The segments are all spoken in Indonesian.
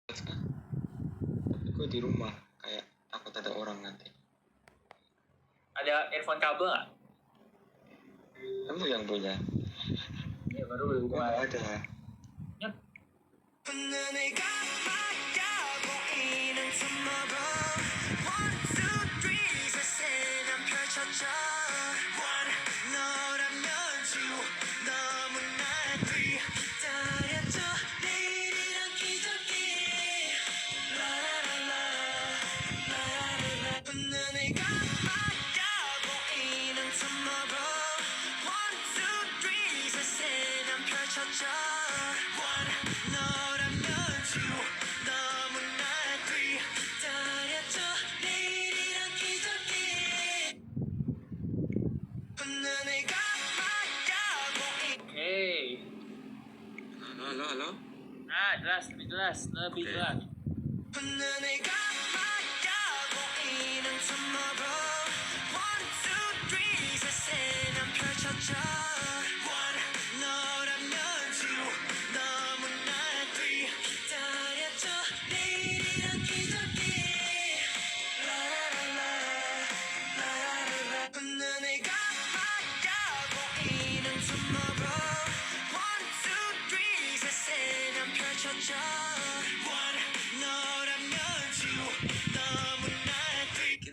Tapi gue di rumah kayak takut ada orang nanti. Ada earphone kabel nggak? Kamu yang punya? Ya baru Gue nggak ada. Ya. Oke. Halo. Nah, lebih jelas. Oke.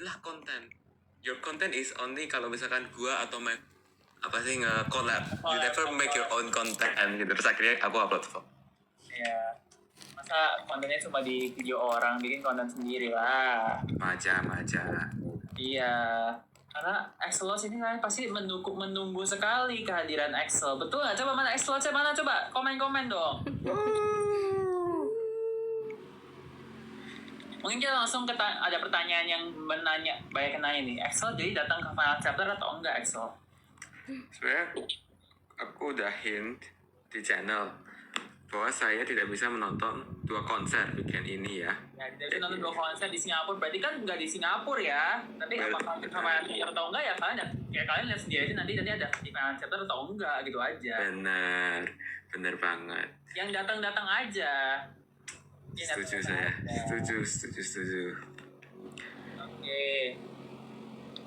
Inilah konten. Your content is only kalau misalkan gua atau nge-collab. You never make your own content gitu. Terus akhirnya aku upload kok. Ya. Masa kontennya cuma di video orang, bikin konten sendiri lah. Maja. Iya. Karena Exelos ini kan pasti menunggu sekali kehadiran Excel. Betul nggak? Coba mana Exelosnya mana? Coba komen-komen dong. Mungkin kita langsung ada pertanyaan yang banyak yang nanya nih. Excel jadi datang ke final chapter atau enggak Excel? Sebenarnya aku udah hint di channel bahwa saya tidak bisa menonton 2 konser weekend ini ya. Ya, jadi nonton 2 konser di Singapura, berarti kan nggak di Singapura ya. Tapi apakah final chapter atau enggak ya kalian lihat sendiri aja nanti ada di final chapter atau enggak gitu aja. Bener banget. Yang datang aja. Setuju saya. Setuju. Oke.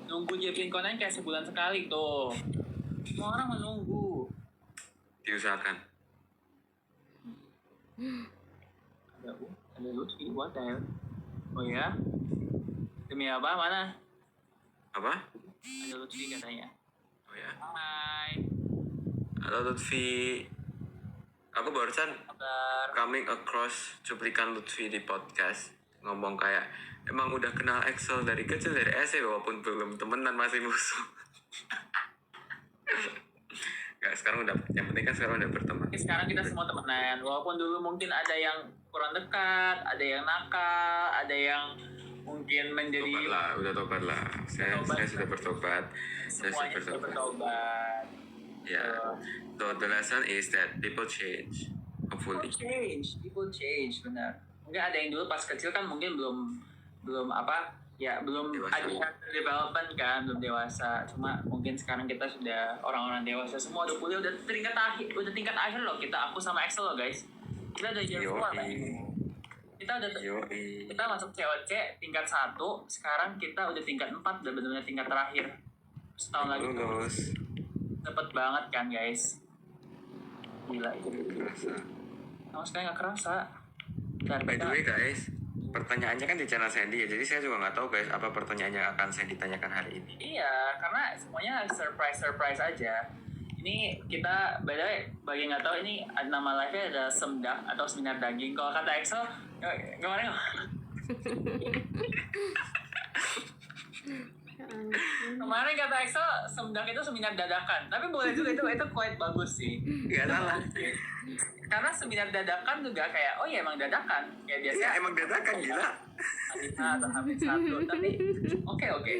Nunggu dia bikin konten kayak sebulan sekali tuh. Semua orang menunggu. Diusahakan. Ada Lutfi, what the hell? Oh ya? Demi apa? Mana? Apa? Ada Lutfi katanya. Oh ya. Hai. Halo Lutfi. Aku barusan coming across cuplikan Lutfi di podcast ngomong kayak emang udah kenal Excel dari kecil, dari SD walaupun belum temenan, masih musuh. Gak, sekarang udah, yang penting kan sekarang udah berteman. Sekarang kita semua temenan, walaupun dulu mungkin ada yang kurang dekat, ada yang nakal, ada yang mungkin menjadi udah tobat lah. Saya sudah bertobat. Semuanya sudah bertobat. Yeah. So the lesson is that people change. Hopefully. People change, benar. Mungkin ada yang dulu pas kecil kan mungkin belum dewasa. ada development kan, belum dewasa. Cuma mungkin sekarang kita sudah orang-orang dewasa semua, udah kuliah, udah tingkat akhir loh kita, aku sama Excel loh guys. Kita udah year 4 kan. Kita masuk COC tingkat 1, sekarang kita udah tingkat 4, udah benar-benar tingkat terakhir. Setahun lagi lulus. Cepet banget kan guys. Gila itu. Sama sekali gak kerasa. By the way guys, pertanyaannya kan di channel Sandy ya, jadi saya juga nggak tahu guys apa pertanyaannya akan Sandy tanyakan hari ini. Iya, karena semuanya surprise aja. Ini kita bagi nggak tahu ini nama live-nya ada semdak atau seminar daging. Kalau kata Excel, kemarin kemarin kata Excel semdak itu seminar dadakan. Tapi boleh juga itu quite bagus sih. Gak salah. Karena seminar dadakan juga kayak oh ya emang dadakan kayak biasa. Ya emang dadakan gila. Haditha atau Hamid 1. Tapi oke.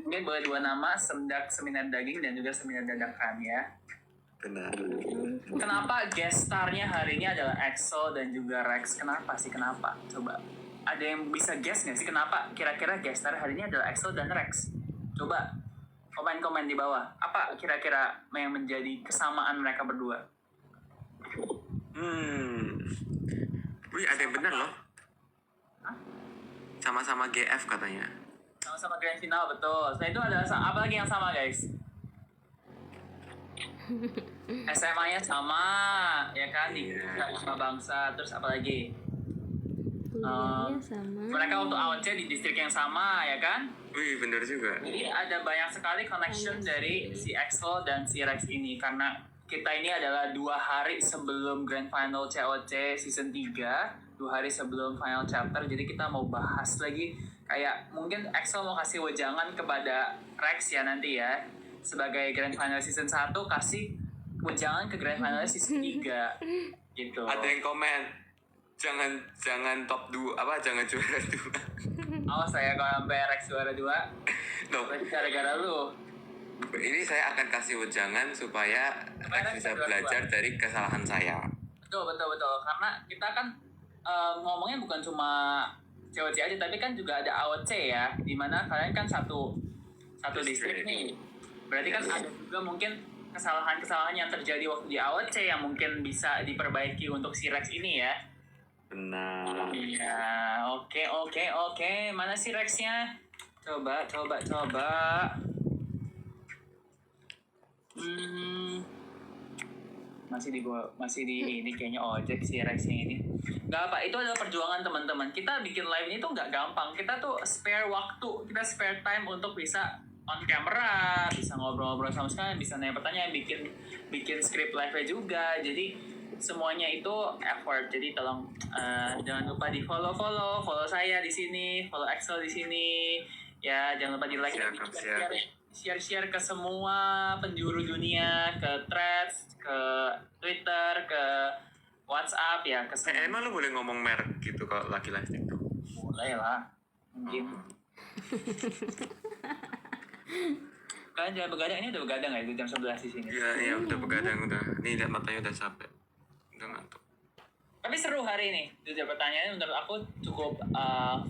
Mungkin boleh 2 nama, semdak seminar daging dan juga seminar dadakan ya. Benar. Kenapa guest star-nya hari ini adalah Excel dan juga Rex? Kenapa sih? Kenapa? Coba. Ada yang bisa guess nggak sih kenapa kira-kira guest star hari ini adalah Excel dan Rex? Coba komen-komen di bawah. Apa kira-kira yang menjadi kesamaan mereka berdua? Wih, ada yang benar loh. sama-sama GF katanya. Sama-sama grand final, betul. Setelah itu ada apa lagi yang sama, guys? SMA-nya sama, ya kan? Di sama bangsa. Terus apa lagi? Kuliahnya sama. Mereka waktu AOC di distrik yang sama, ya kan? Wih, bener juga. Jadi ada banyak sekali connection dari si EXO dan si Rex ini. Karena kita ini adalah 2 hari sebelum Grand Final COC Season 3. 2 hari sebelum final chapter. Jadi kita mau bahas lagi. Kayak mungkin EXO mau kasih wejangan kepada Rex ya nanti ya. Sebagai Grand Final Season 1, kasih wejangan ke Grand Final Season 3. Gitu. Ada yang komen, jangan top 2, jangan juara 2. Awas saya kalau sampai Rex juara 2. No, Berarti gara-gara lu. ini saya akan kasih wejangan supaya Rex bisa belajar dari kesalahan saya. Betul. Karena kita kan ngomongnya bukan cuma COC aja, tapi kan juga ada AOC ya. Dimana kalian kan satu distrik nih. Berarti kan ada juga mungkin kesalahan-kesalahan yang terjadi waktu di AOC yang mungkin bisa diperbaiki untuk si Rex ini ya. Benar. Iya, oke. Mana si Rexnya? Coba. Masih di ini kayaknya ojek si Rexnya ini. Gak apa, itu adalah perjuangan teman-teman. Kita bikin live ini tuh nggak gampang. Kita tuh spare waktu, kita spare time untuk bisa on camera, bisa ngobrol-ngobrol sama sekalian, bisa nanya pertanyaan, bikin script live-nya juga. Jadi semuanya itu effort. Jadi tolong jangan lupa di follow saya di sini, follow Excel di sini. Ya, jangan lupa di like dan share ke semua penjuru dunia, ke Threads, ke Twitter, ke WhatsApp ya, ke semua. Emang lu boleh ngomong merek gitu kalau lagi live TikTok? Boleh lah, mungkin. Kalian jangan begadang, ini udah begadang ya, jam 11 di sini. Iya, udah begadang udah. Nih lihat matanya udah capek, udah ngantuk. Tapi seru hari ini. Jujur pertanyaannya menurut aku cukup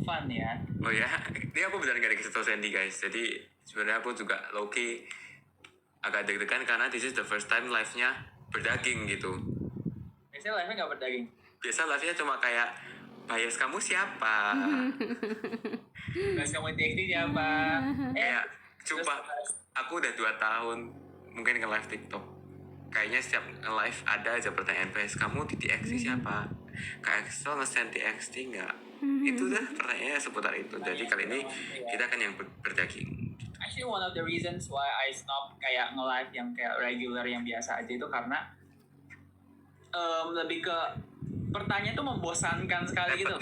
fun ya. Oh ya, ini aku benar gak dikasih tau Sandy guys. Jadi sebenarnya aku juga low-key agak deg-degan karena this is the first time live-nya berdaging gitu. Biasanya live-nya nggak berdaging. Biasa live-nya cuma kayak, bias kamu siapa? Bias kamu TXT siapa? Kayak, coba aku udah 2 tahun mungkin nge-live TikTok. Kayaknya setiap nge-live ada aja pertanyaan bias kamu di TXT siapa? Kak Excel nge-send TXT nggak? Itu dah pertanyaannya seputar itu. Jadi kali ini kita akan yang berdaging. Actually one of the reasons why I stop kayak nge-live yang kayak regular yang biasa aja itu karena lebih ke pertanyaan tuh membosankan sekali gitu.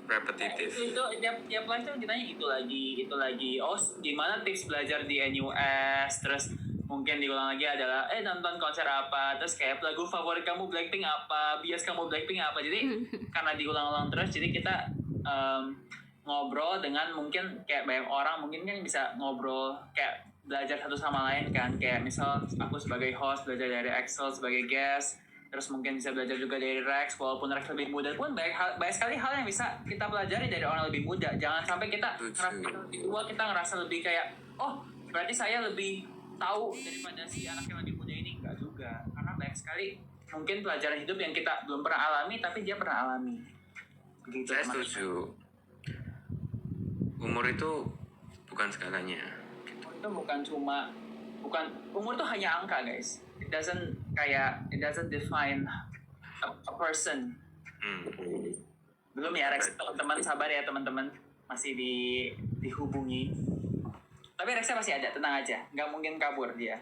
Repetitif. Itu tiap live tuh ditanya itu lagi. Oh, gimana tips belajar di NUS? Terus mungkin diulang lagi adalah nonton konser apa, terus kayak lagu favorit kamu Blackpink apa, bias kamu Blackpink apa. Jadi karena diulang-ulang terus, jadi kita ngobrol dengan mungkin kayak banyak orang mungkin kan bisa ngobrol kayak belajar satu sama lain kan, kayak misal aku sebagai host belajar dari Excel sebagai guest, terus mungkin bisa belajar juga dari Rex, walaupun Rex lebih muda pun banyak sekali hal yang bisa kita pelajari dari orang lebih muda. Jangan sampai kita ngerasa lebih kayak berarti saya lebih tahu daripada si anak yang lebih muda ini. Enggak juga, karena banyak sekali mungkin pelajaran hidup yang kita belum pernah alami tapi dia pernah alami. Begitu, saya setuju. Umur itu bukan segalanya. Itu umur itu hanya angka, guys. It doesn't define a person. Belum ya Rex, teman-teman sabar ya teman-teman, masih dihubungi. Tapi Rexnya masih ada, tenang aja, nggak mungkin kabur dia.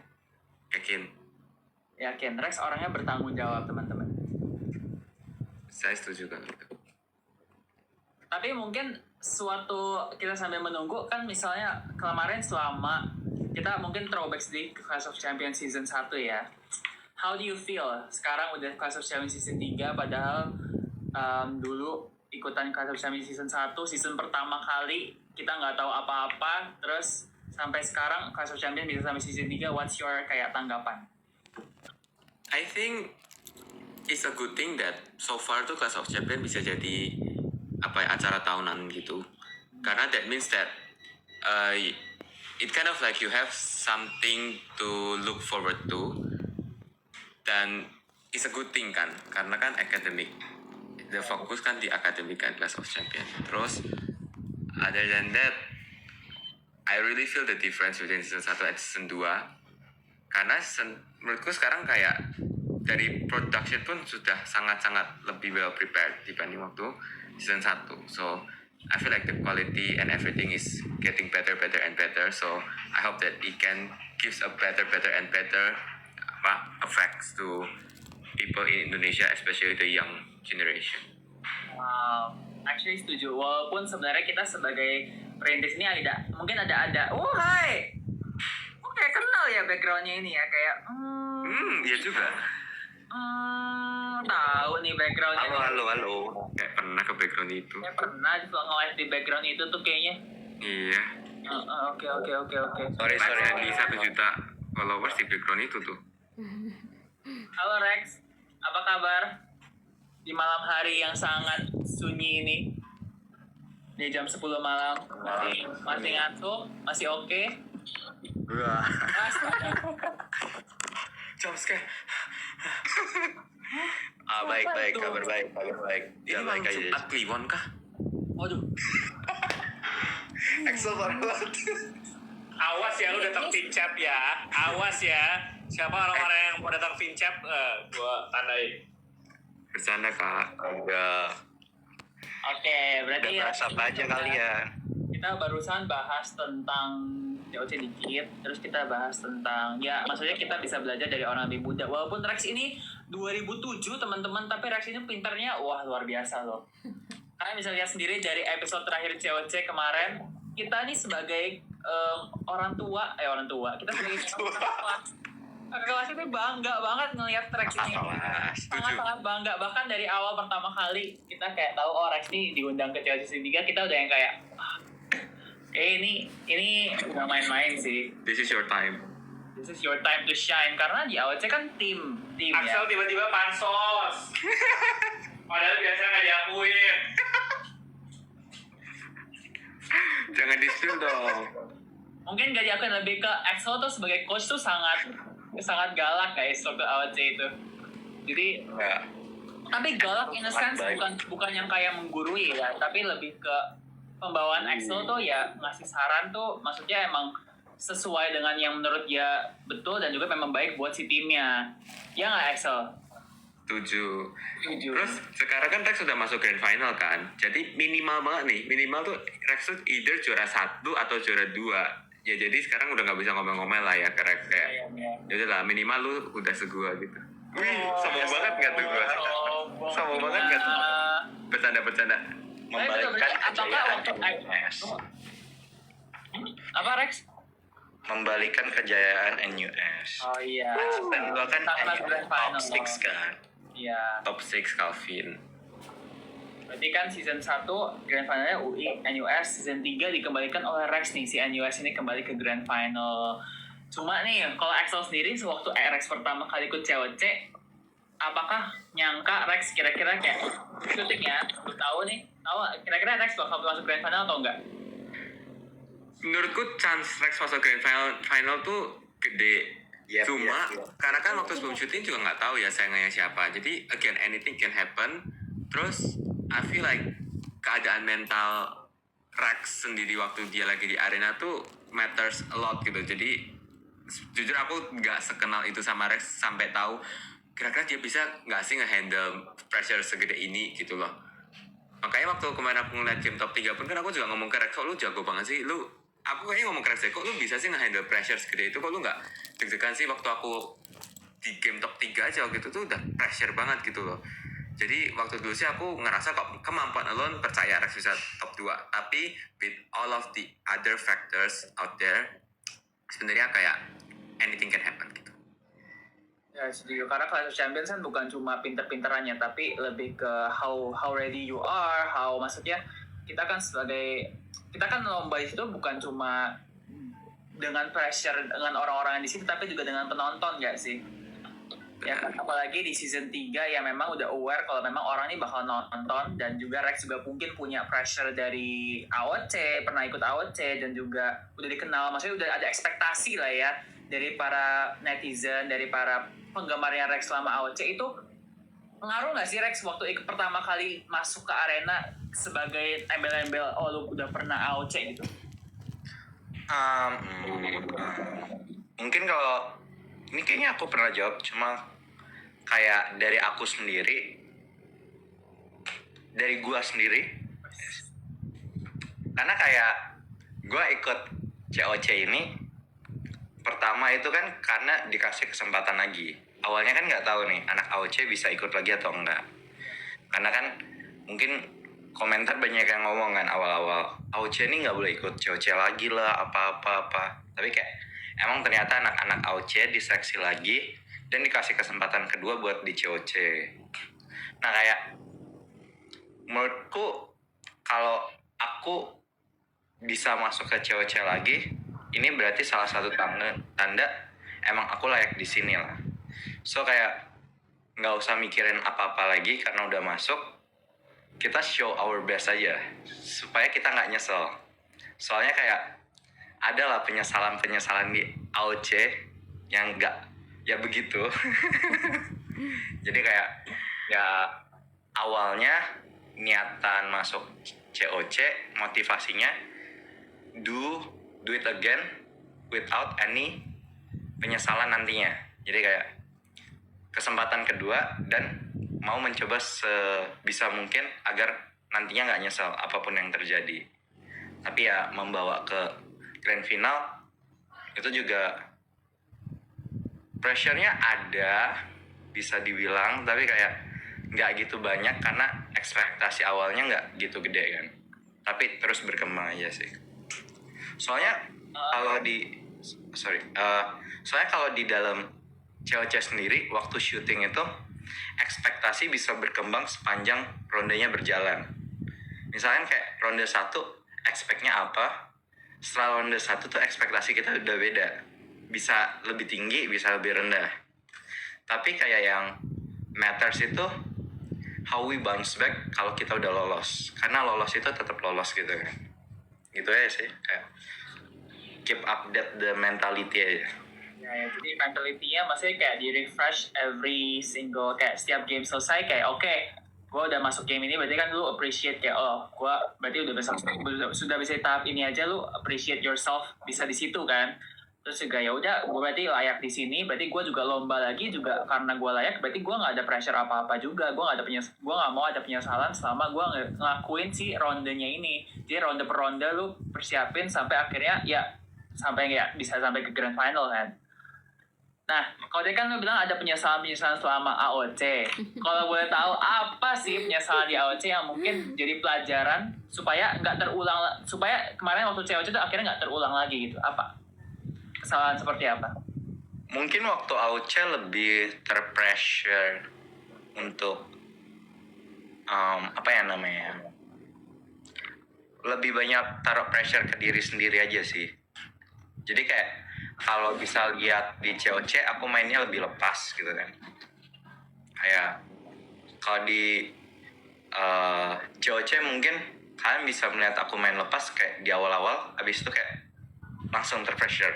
Yakin. Rex orangnya bertanggung jawab teman-teman. Saya setuju kan itu. Tapi mungkin suatu kita sambil menunggu kan, misalnya kemarin selama kita mungkin throwback sedikit ke Clash of Champions Season 1 ya. How do you feel? Sekarang udah Clash of Champions Season 3, padahal dulu ikutan Clash of Champions Season 1, season pertama kali kita nggak tahu apa-apa, terus sampai sekarang Clash of Champions bisa sampai season 3, what's your kayak tanggapan? I think it's a good thing that so far tuh Clash of Champions bisa jadi acara tahunan gitu. Karena that means that it kind of like you have something to look forward to, dan it's a good thing kan, karena kan academic, the fokus kan di academic kan Clash of Champions. Terus other than that, I really feel the difference between season 1 and season 2. Karena menurutku sekarang kayak dari production pun sudah sangat-sangat lebih well prepared dibanding waktu season 1. So I feel like the quality and everything is getting better and better. So I hope that it can gives a better and better effects to people in Indonesia, especially the young generation. Wow, actually setuju. Walaupun sebenarnya kita sebagai perintis ini mungkin ada. Oh hai, kok kayak kenal ya backgroundnya ini ya kayak. Iya juga. Tahu nih backgroundnya. Halo. Kayak pernah ke background itu. Saya pernah nge-live di background itu tuh kayaknya. Iya. Oke. Sorry yang di 1 juta followers di background itu tuh. Halo Rex, apa kabar? Di malam hari yang sangat sunyi ini. Di jam 10 malam. Masih ngantuk? Masih oke? Wah. Jumpscare. Baik, kabar baik. Ini baik aja. Jumat Kliwon kah? Waduh. Excel banget. Awas ya, lu datang Vincap ya. Awas ya. Siapa orang-orang yang mau datang Vincap, gua tandain. Bercanda kak. Enggak. Oke, berarti Udah bahas apa aja kalian? kita barusan bahas tentang COC dikit, terus kita bahas tentang, ya maksudnya kita bisa belajar dari orang lebih muda. Walaupun Rex ini 2007 teman-teman, tapi Rex ini pintarnya wah luar biasa loh. Kalian bisa lihat sendiri dari episode terakhir COC kemarin, kita nih sebagai orang tua, kita sebagai kakak kelas itu bangga banget ngelihat Rex ini. Sangat bangga, bahkan dari awal pertama kali kita kayak tahu Rex ini diundang ke COC season 3, kita udah yang kayak ini udah main-main sih. This is your time. This is your time to shine, karena di AOC kan tim ya. Axel tiba-tiba pansos. Padahal biasa nggak diakuin. Jangan di-spill dong. Mungkin gak diakuin, lebih ke Axel tuh sebagai coach tuh sangat galak guys waktu AOC itu. Jadi Enggak. tapi galak in a sense bukan yang kayak menggurui ya, tapi lebih ke pembawaan Axel tuh ya ngasih saran tuh maksudnya emang sesuai dengan yang menurut dia betul dan juga memang baik buat si timnya. Ya nggak Axel? Tujuh. Terus sekarang kan Rex sudah masuk grand final kan. Jadi minimal banget nih. Minimal tuh Rex tuh either juara 1 atau juara 2. Ya jadi sekarang udah gak bisa ngomel-ngomel lah ya ke Rex kayak. Ya udah lah minimal lu udah segua gitu. Wih, sombong banget gak tuh gua? Sombong banget gak tuh? Bercanda. Membalikkan kejayaan NUS. Apa Rex? Membalikan kejayaan NUS. Oh iya. Dan itu kan top 6 kan. Iya. Top 6 Calvin. Berarti kan season 1 grand finalnya UI NUS, season 3 dikembalikan oleh Rex nih, si NUS ini kembali ke grand final. Cuma nih kalau Axel sendiri sewaktu Rex pertama kali ikut COC, apakah nyangka Rex kira-kira kayak syuting ya, lu tahu kira-kira Rex bakal masuk grand final atau enggak? Menurutku chance Rex masuk grand final tuh gede. Yep, Cuma yep. karena kan waktu sebelum syuting juga nggak tahu ya saingannya siapa. Jadi again anything can happen. Terus I feel like keadaan mental Rex sendiri waktu dia lagi di arena tuh matters a lot gitu. Jadi jujur aku nggak sekenal itu sama Rex sampai tahu kira-kira dia bisa nggak sih nge-handle pressure segede ini gitu loh. Makanya waktu kemarin aku ngeliat game top 3 pun kan aku juga ngomong ke Rex, kok lu jago banget sih, aku kayaknya ngomong ke Rex, kok lu bisa sih nge-handle pressure segede itu, kok lu nggak deg-degan sih waktu aku di game top 3 aja waktu itu tuh udah pressure banget gitu loh. Jadi waktu dulu sih aku ngerasa kok kemampuan alone percaya Rex bisa top 2, tapi with all of the other factors out there sebenarnya kayak anything can happen gitu. Ya setuju, karena Clash of Champions kan bukan cuma pinter-pinterannya, tapi lebih ke how ready you are, maksudnya kita kan lomba itu bukan cuma dengan pressure dengan orang-orang di situ, tapi juga dengan penonton nggak sih? Ya kan, apalagi di season 3 ya memang udah aware kalau memang orang ini bakal nonton, dan juga Rex juga mungkin punya pressure dari AOC, pernah ikut AOC dan juga udah dikenal, maksudnya udah ada ekspektasi lah ya dari para netizen, dari para penggemarnya Rex selama AOC itu Pengaruh nggak sih Rex waktu pertama kali masuk ke arena sebagai embel-embel, oh lu udah pernah AOC gitu? Mungkin kalau ini kayaknya aku pernah jawab, cuma kayak dari aku sendiri, dari gua sendiri, karena kayak gua ikut COC ini pertama itu kan karena dikasih kesempatan lagi. Awalnya kan nggak tahu nih anak AOC bisa ikut lagi atau enggak, karena kan mungkin komentar banyak yang ngomong kan awal-awal AOC ini nggak boleh ikut COC lagi lah apa-apa, tapi kayak emang ternyata anak-anak AOC diseleksi lagi dan dikasih kesempatan kedua buat di COC. Nah kayak menurutku kalau aku bisa masuk ke COC lagi, ini berarti salah satu tanda emang aku layak di sini lah. So kayak nggak usah mikirin apa-apa lagi karena udah masuk, kita show our best aja supaya kita nggak nyesel. Soalnya kayak ada lah penyesalan di AOC yang nggak ya begitu. Jadi kayak ya awalnya niatan masuk COC motivasinya do it again without any penyesalan nantinya. Jadi kayak kesempatan kedua dan mau mencoba sebisa mungkin agar nantinya nggak nyesel apapun yang terjadi. Tapi ya membawa ke grand final itu juga pressure-nya ada, bisa dibilang, tapi kayak nggak gitu banyak karena ekspektasi awalnya nggak gitu gede kan. Tapi terus berkembang aja sih. Soalnya kalau di dalam COC sendiri waktu syuting itu ekspektasi bisa berkembang sepanjang rondenya berjalan. Misalnya kayak ronde 1 expect-nya apa, setelah ronde 1 tuh ekspektasi kita udah beda, bisa lebih tinggi bisa lebih rendah. Tapi kayak yang matters itu how we bounce back kalau kita udah lolos, karena lolos itu tetap lolos gitu kan. Gitu aja sih, kayak keep update the mentality aja. Ya, jadi mentality-nya maksudnya kayak di-refresh every single, kayak setiap game selesai kayak oke, gue udah masuk game ini berarti kan lu appreciate kayak oh gue berarti sudah bisa di tahap ini aja, lu appreciate yourself bisa di situ kan. Terus juga ya udah gue berarti layak di sini, berarti gue juga lomba lagi juga karena gue layak, berarti gue nggak ada pressure apa-apa juga, gue nggak mau ada penyesalan selama gue ngelakuin si rondenya ini. Jadi ronde per ronde lu persiapin sampai akhirnya ya sampai ya bisa sampai ke grand final kan. Nah, kalau tadi kan lu bilang ada penyesalan-penyesalan selama AOC. Kalau boleh tahu apa sih penyesalan di AOC yang mungkin jadi pelajaran supaya nggak terulang, supaya kemarin waktu COC itu akhirnya nggak terulang lagi gitu? Apa? Kesalahan seperti apa? Mungkin waktu AOC lebih terpressure untuk lebih banyak taruh pressure ke diri sendiri aja sih. Jadi kayak kalau bisa lihat di COC aku mainnya lebih lepas gitu kan. Kayak kalau di COC mungkin kalian bisa melihat aku main lepas kayak di awal-awal, habis itu kayak langsung terpressure.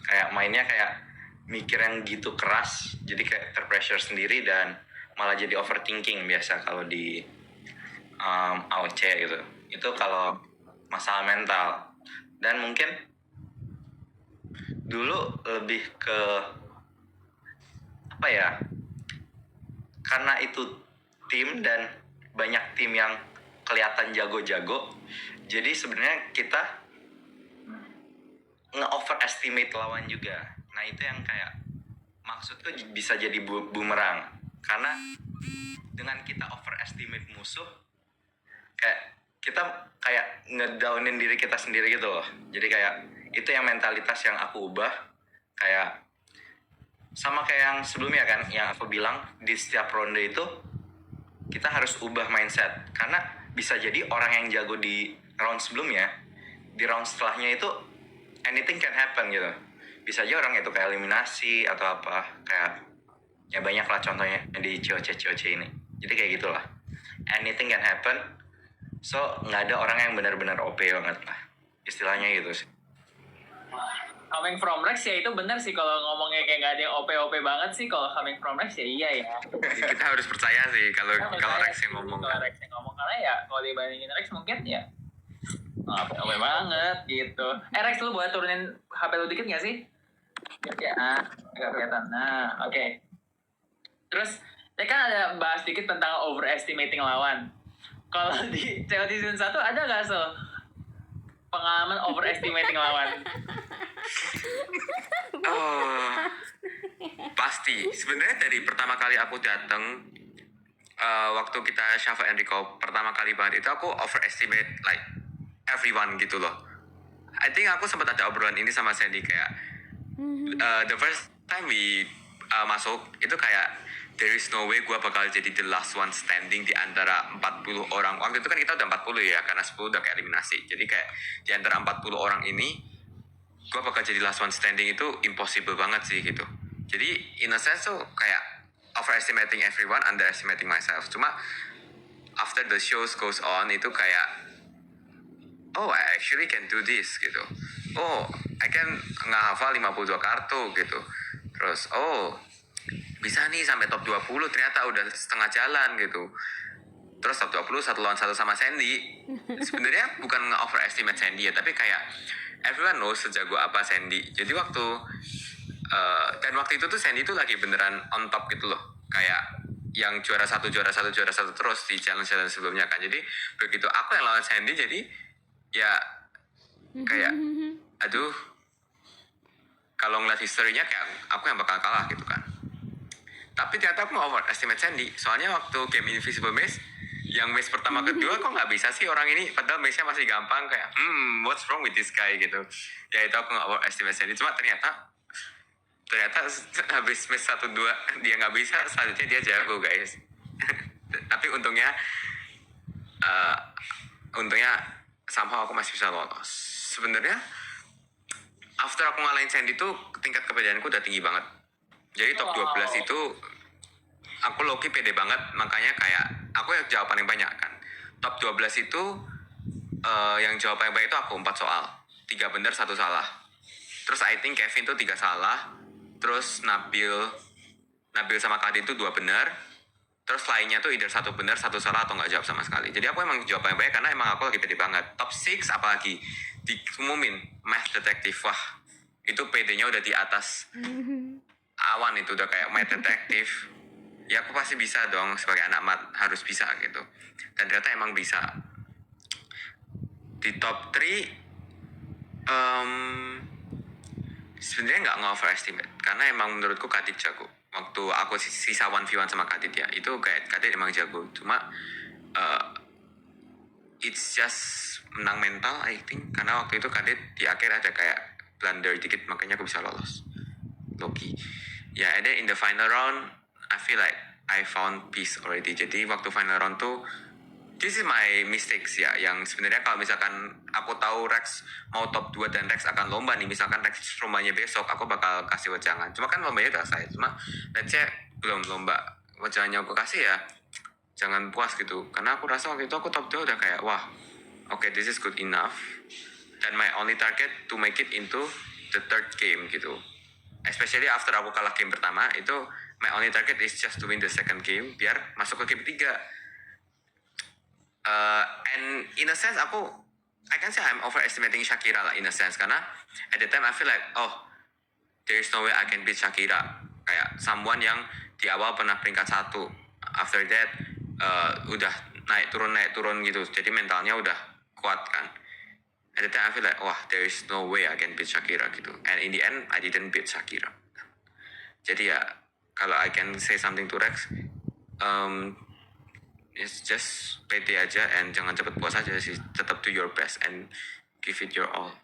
Kayak mainnya kayak mikir yang gitu keras, jadi kayak terpressure sendiri dan malah jadi overthinking biasa kalau di AOC gitu. Itu kalau masalah mental. Dan mungkin dulu lebih ke apa ya, karena itu tim dan banyak tim yang kelihatan jago-jago, jadi sebenarnya kita nge-overestimate lawan juga. Nah itu yang kayak maksudku bisa jadi bumerang, karena dengan kita overestimate musuh, kayak kita kayak ngedownin diri kita sendiri gitu loh. Jadi kayak itu yang mentalitas yang aku ubah. Kayak sama kayak yang sebelumnya kan, yang aku bilang di setiap ronde itu kita harus ubah mindset, karena bisa jadi orang yang jago di round sebelumnya, di round setelahnya itu anything can happen gitu. Bisa aja orang itu kayak eliminasi atau apa, kayak ya banyak lah contohnya di COC ini. Jadi kayak gitulah, anything can happen. So nggak ada orang yang benar-benar OP banget lah, istilahnya gitu sih. coming from Rex ya itu bener sih kalau ngomongnya kayak nggak ada yang OP banget sih kalau coming from Rex ya iya ya. Kita harus percaya sih kalau Rex yang ngomong. Kalau Rex yang ngomong karena ya kalau dibandingin Rex mungkin ya OP banget gitu. Rex lu boleh turunin HP lu dikit nggak sih? Ya, nggak kelihatan. Nah, oke. Terus, ya kan ada bahas dikit tentang overestimating lawan. Kalau di COD Season 1 ada nggak pengalaman overestimating lawan? Oh, pasti. Sebenarnya dari pertama kali aku datang, waktu kita Shafa and Rico pertama kali banget itu aku overestimate like everyone gitu loh. I think aku sempat ada obrolan ini sama Sandy kayak the first time we masuk itu kayak there is no way gue bakal jadi the last one standing di antara 40 orang. Waktu itu kan kita udah 40 ya karena 10 udah kayak eliminasi. Jadi kayak di antara 40 orang ini gue bakal jadi last one standing itu impossible banget sih gitu. Jadi in a sense tuh kayak overestimating everyone, underestimating myself. Cuma after the shows goes on itu kayak oh I actually can do this gitu. Oh I can ngehafal 52 kartu gitu. Terus oh bisa nih sampai top 20 ternyata udah setengah jalan gitu. Terus top 20 satu lawan satu sama Sandy. Sebenarnya bukan nge-overestimate Sandy ya, tapi kayak everyone knows sejago apa Sandy. Jadi waktu dan waktu itu tuh Sandy tuh lagi beneran on top gitu loh. Kayak yang juara satu terus di challenge sebelumnya kan. Jadi begitu aku yang lawan Sandy jadi ya kayak aduh kalau ngeliat historinya kayak aku yang bakal kalah gitu kan. Tapi ternyata aku overestimate Sandy. Soalnya waktu game Invisible Maze yang maze pertama kedua kok nggak bisa sih orang ini padahal maze-nya masih gampang kayak what's wrong with this guy gitu. Ya itu aku nggak overestimate Sandy. Cuma ternyata habis maze 1-2 dia nggak bisa, selanjutnya dia jago guys. Tapi untungnya somehow aku masih bisa lolos. Sebenarnya after aku ngalahin Sandy tuh tingkat kepedeanku udah tinggi banget. Jadi top 12 itu aku low-key pede banget, makanya kayak aku yang jawab paling banyak kan. Top 12 itu yang jawab paling banyak itu aku 4 soal, 3 benar 1 salah. Terus I think Kevin tuh 3 salah. Terus Nabil sama Kadi itu 2 benar. Terus lainnya tuh either 1 benar 1 salah atau nggak jawab sama sekali. Jadi aku emang jawab paling banyak karena emang aku lagi pede banget. Top 6 apalagi diumumin Math Detective, wah itu pedenya udah di atas awan, itu udah kayak Math Detective. Ya aku pasti bisa dong, sebagai anak mat harus bisa gitu. Dan ternyata emang bisa. Di top 3 sebenarnya nggak nge-overestimate karena emang menurutku Kadit jago. Waktu aku sisa 1v1 sama Kadit ya, itu kayak Kadit emang jago. Cuma it's just menang mental I think, karena waktu itu Kadit di akhir ada kayak blunder dikit makanya aku bisa lolos. Loki. Ya, and then in the final round I feel like I found peace already. Jadi waktu final round tuh this is my mistakes ya, yang sebenarnya kalau misalkan aku tahu Rex mau top 2 dan Rex akan lomba nih, misalkan Rex lombanya besok, aku bakal kasih wejangan. Cuma kan lombanya udah selesai, cuma let's say belum lomba, wejangannya aku kasih ya jangan puas gitu, karena aku rasa waktu itu aku top 2 udah kayak wah okay, this is good enough, dan my only target to make it into the third game gitu. Especially after aku kalah game pertama, itu my only target is just to win the second game biar masuk ke game 3. And in a sense I can say I'm overestimating Shakira lah in a sense, karena at the time I feel like oh there is no way I can beat Shakira, kayak someone yang di awal pernah peringkat 1, after that udah naik turun gitu, jadi mentalnya udah kuat kan. At the time I feel like wah there is no way I can beat Shakira gitu, and in the end I didn't beat Shakira. Jadi ya kalau I can say something to Rex, it's just pede aja and jangan cepet puas aja sih, tetap do your best and give it your all,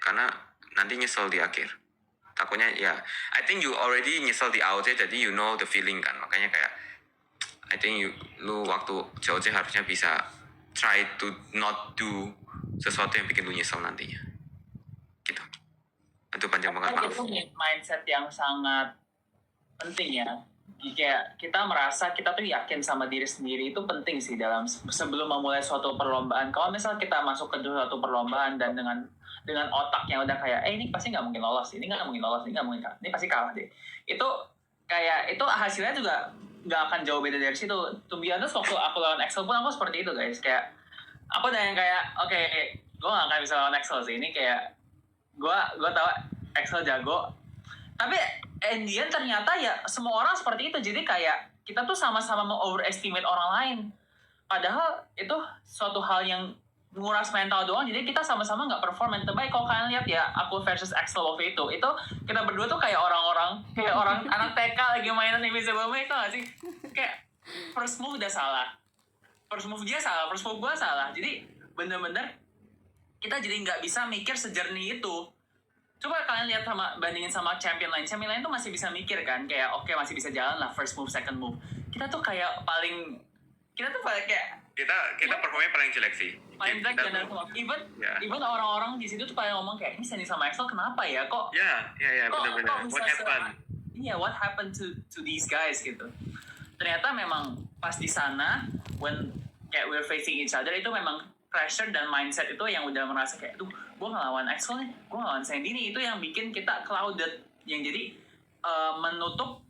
karena nanti nyesel di akhir. Takutnya ya I think you already nyesel di AOC, jadi you know the feeling kan, makanya kayak I think lu waktu COC harusnya bisa try to not do sesuatu yang bikin lu nyesel nantinya gitu. Itu panjang banget, maaf. Itu mindset yang sangat penting ya. Kayak kita merasa kita tuh yakin sama diri sendiri, itu penting sih dalam sebelum memulai suatu perlombaan. Kalau misal kita masuk ke suatu perlombaan dan dengan dengan otak yang udah kayak ini pasti nggak mungkin lolos, ini nggak mungkin lolos, ini pasti kalah deh. Itu kayak itu hasilnya juga nggak akan jauh beda dari situ. To be honest, waktu aku lawan Excel pun aku seperti itu guys, kayak aku udah yang kayak oke, gue nggak akan bisa lawan Excel sih, ini kayak gue tahu Excel jago, tapi Indian ternyata ya semua orang seperti itu. Jadi kayak kita tuh sama-sama overestimate orang lain, padahal itu suatu hal yang nguras mental doang. Jadi kita sama-sama nggak perform yang terbaik. Kalau kalian lihat ya aku versus Axel waktu itu kita berdua tuh kayak orang anak TK lagi mainan Invisible Man, itu nggak sih? Kayak first move udah salah, first move dia salah, first move gua salah. Jadi bener-bener kita jadi nggak bisa mikir sejernih itu. Coba kalian lihat bandingin sama champion lain tuh masih bisa mikir kan, kayak oke, masih bisa jalan lah first move, second move. Kita tuh kayak paling kayak kita performnya paling jelek sih. paling jelek dan even orang-orang di situ tuh pada ngomong kayak ini Sandy sama Axel kenapa ya kok benar-benar what happened. Iya, what happened to these guys gitu. Ternyata memang pas di sana when kayak we're facing each other itu memang pressure dan mindset itu yang udah merasa kayak gue ngelawan Axel nih, gue ngelawan Sandy nih, itu yang bikin kita clouded, yang jadi menutup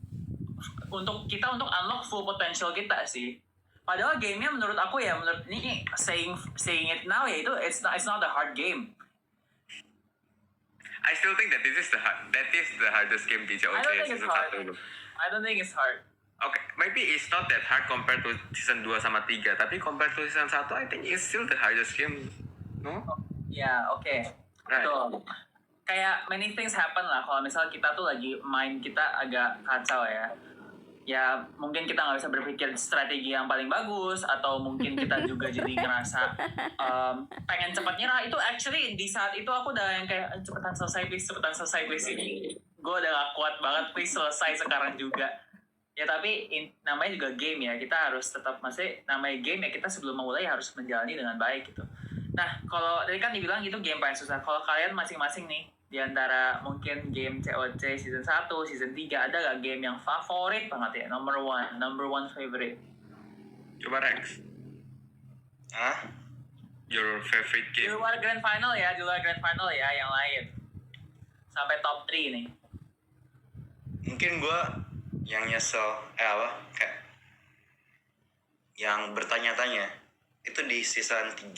untuk unlock full potential kita sih. Padahal gamenya menurut aku ya, menurut ini saying it now ya, itu it's not a hard game. I still think that is the hardest game di COC season 1. I don't think it's hard. Okay, maybe it's not that hard compared to season 2 sama 3, tapi compared to season 1, I think it's still the hardest game. No? Ya, oke. Right. Betul. Kayak many things happen lah kalau misal kita tuh lagi main kita agak kacau ya. Ya mungkin kita nggak bisa berpikir strategi yang paling bagus, atau mungkin kita juga jadi ngerasa pengen cepat nyerah. Itu actually di saat itu aku udah yang kayak cepetan selesai please ini. Gue udah gak kuat banget, please selesai sekarang juga. Ya tapi namanya juga game ya, kita harus tetap namanya game ya, kita sebelum memulai harus menjalani dengan baik gitu. Nah kalau tadi kan dibilang itu game paling susah. Kalau kalian masing-masing nih di antara mungkin game COC season 1, season 3, ada gak game yang favorit banget ya? Number one favorite. Coba Rex. Hah? Your favorite Di game? luar grand final ya, yang lain. Sampai top 3 nih. Mungkin gue yang nyesel, kayak yang bertanya-tanya, itu di season 3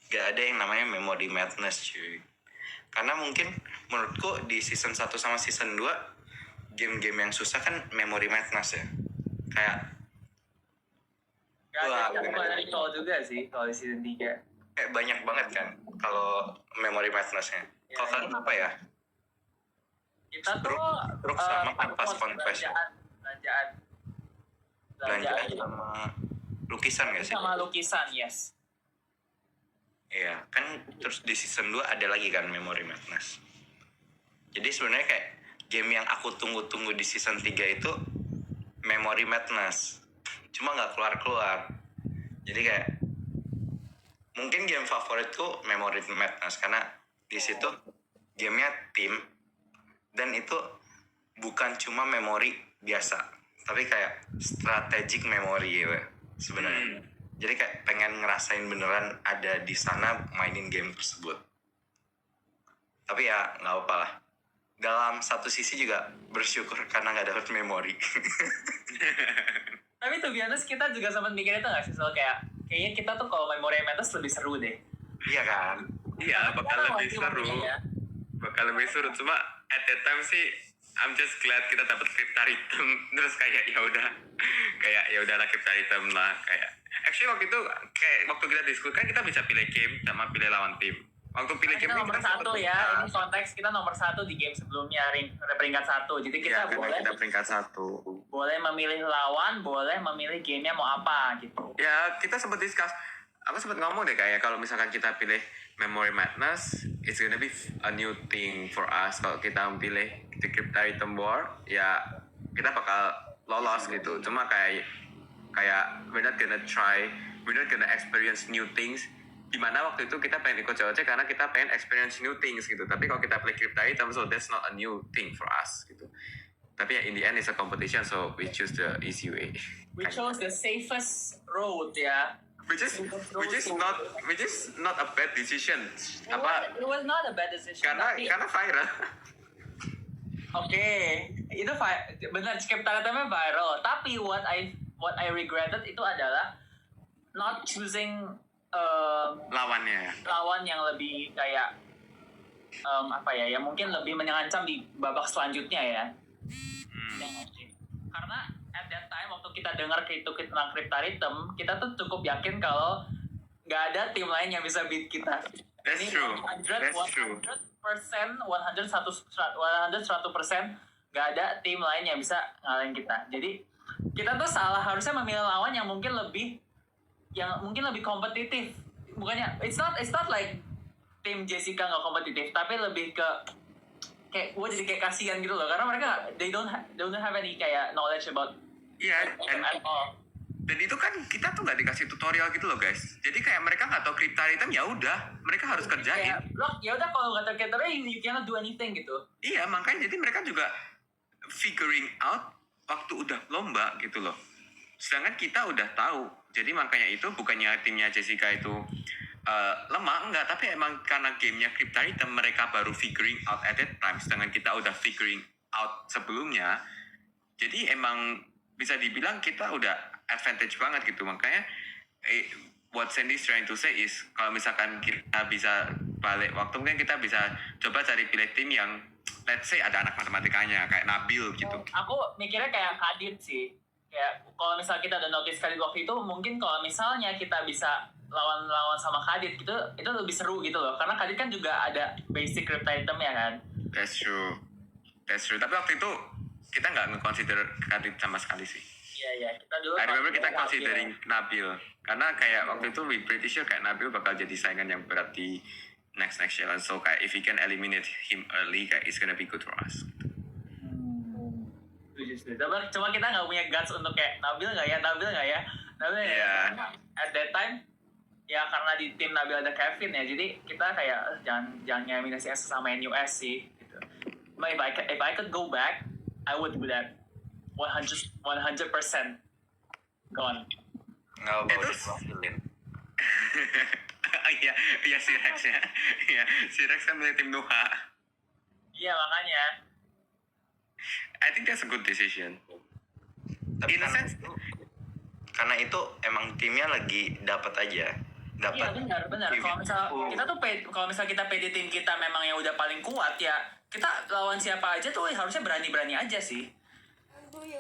gak ada yang namanya Memory Madness cuy. Karena mungkin menurutku di season 1 sama season 2 game-game yang susah kan Memory Madness ya. Kayak Gak ada yang bukan dari call juga sih kalau di season 3. kayak banyak banget kan kalau Memory Madness-nya. Ya, Kalau kalian apa ya? Kita tuh Brook sama Kanvas Confession. Belanjaan sama lukisan gak sih? Sama lukisan, yes. Iya, kan terus di season 2 ada lagi kan Memory Madness. Jadi sebenarnya kayak game yang aku tunggu-tunggu di season 3 itu Memory Madness. Cuma gak keluar-keluar. Jadi kayak mungkin game favoritku Memory Madness karena di situ gamenya tim dan itu bukan cuma memori biasa, tapi kayak strategic memory ya sebenarnya. Jadi kayak pengen ngerasain beneran ada di sana mainin game tersebut. Tapi ya nggak apa lah. Dalam satu sisi juga bersyukur karena nggak dapat memori. Tapi to be honest, kita juga sempat mikir itu nggak sih, soal kayaknya kita tuh kalau Memory Madness lebih seru deh. Iya kan? Iya, bakal lebih seru. Bakal lebih seru. Cuma at that time sih, I'm just glad kita dapat Cryptaritum. Terus kayak ya udahlah Cryptaritum lah kayak. Actually waktu itu kayak waktu kita diskusi kan kita bisa pilih game sama pilih lawan tim. Waktu pilih game kita nomor 1 ya, ini konteks kita nomor 1 di game sebelumnya, peringkat 1. Jadi kita kita peringkat 1. Boleh memilih lawan, boleh memilih gamenya mau apa gitu. Ya kita sempat discuss. Aku sempat ngomong deh kayak kalau misalkan kita pilih Memory Madness, it's gonna be a new thing for us. Kalau kita pilih The Cryptaritum War, ya kita bakal lolos gitu. Cuma kayak we're not gonna experience new things. Dimana waktu itu kita pengen ikut COC karena kita pengen experience new things gitu. Tapi kalau kita play Cryptaritum, so that's not a new thing for us gitu. Tapi ya in the end it's a competition, so we choose the easy way. We chose the safest road ya which is not a bad decision. It was not a bad decision. Karena viral. Oke, itu benar script itemnya viral. Tapi what I regretted itu adalah not choosing Lawannya. lawan yang lebih kayak yang mungkin lebih mengancam di babak selanjutnya ya. Ya nggak sih? Karena at that time waktu kita dengar itu tentang Cryptaritum, kita tuh cukup yakin kalau nggak ada tim lain yang bisa beat kita. That's true. 100% nggak ada tim lain yang bisa ngalahin kita. Jadi kita tuh harusnya memilih lawan yang mungkin lebih kompetitif. Bukannya it's not like tim Jessica nggak kompetitif, tapi lebih ke kayak gue jadi kayak kasihan gitu loh, karena mereka they don't have any kayak knowledge about Iya, at all. dan itu kan kita tuh nggak dikasih tutorial gitu loh guys. Jadi kayak mereka nggak tahu Cryptaritum, ya udah mereka harus kerjain. Ya udah kalau nggak tahu Cryptaritum you cannot do anything gitu. Iya, makanya jadi mereka juga figuring out waktu udah lomba gitu loh. Sedangkan kita udah tahu. Jadi makanya itu bukannya timnya Jessica itu lemah, enggak. Tapi emang karena gamenya Cryptaritum mereka baru figuring out at that time. Sedangkan kita udah figuring out sebelumnya. Jadi emang bisa dibilang kita udah advantage banget gitu. Makanya what Sandy's trying to say is kalau misalkan kita bisa balik waktu, mungkin kita bisa coba cari pilih tim yang let's say ada anak matematikanya kayak Nabil gitu. Aku mikirnya kayak Kadit sih. Kayak kalau misalnya kita udah notice Kadit waktu itu, mungkin kalau misalnya kita bisa lawan sama Kadit gitu, itu lebih seru gitu loh. Karena Kadit kan juga ada basic Cryptaritum ya kan. That's true. Tapi waktu itu kita nggak nge-consider Kadit sama sekali sih. Iya. Kita dulu. I remember kita considering Nabil. Karena kayak waktu itu we pretty sure kayak Nabil bakal jadi saingan yang berat di next challenge. So kayak if we can eliminate him early, kayak it's gonna be good for us. Cuma kita nggak punya guts untuk kayak Nabil nggak ya. Yeah. At that time, ya karena di tim Nabil ada Kevin ya, jadi kita kayak jangan eliminasi sama NUS sih. Gitu. But if I could go back, I would do that 100% gone. Nggak mau diwakilin. Iya si Rex ya. Iya, si Rex kan milih tim Nuha. Iya makanya. I think that's a good decision. Tapi In a sense, karena itu emang timnya lagi dapat aja. Iya benar. Kalau misal kita pede tim kita memang yang udah paling kuat ya, kita lawan siapa aja tuh harusnya berani aja sih.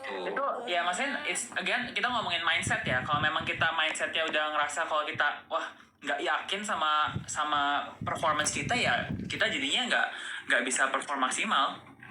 Itu ya maksudnya kita ngomongin mindset ya. Kalau memang kita mindsetnya udah ngerasa kalau kita nggak yakin sama performance kita, ya kita jadinya nggak bisa perform maksimal.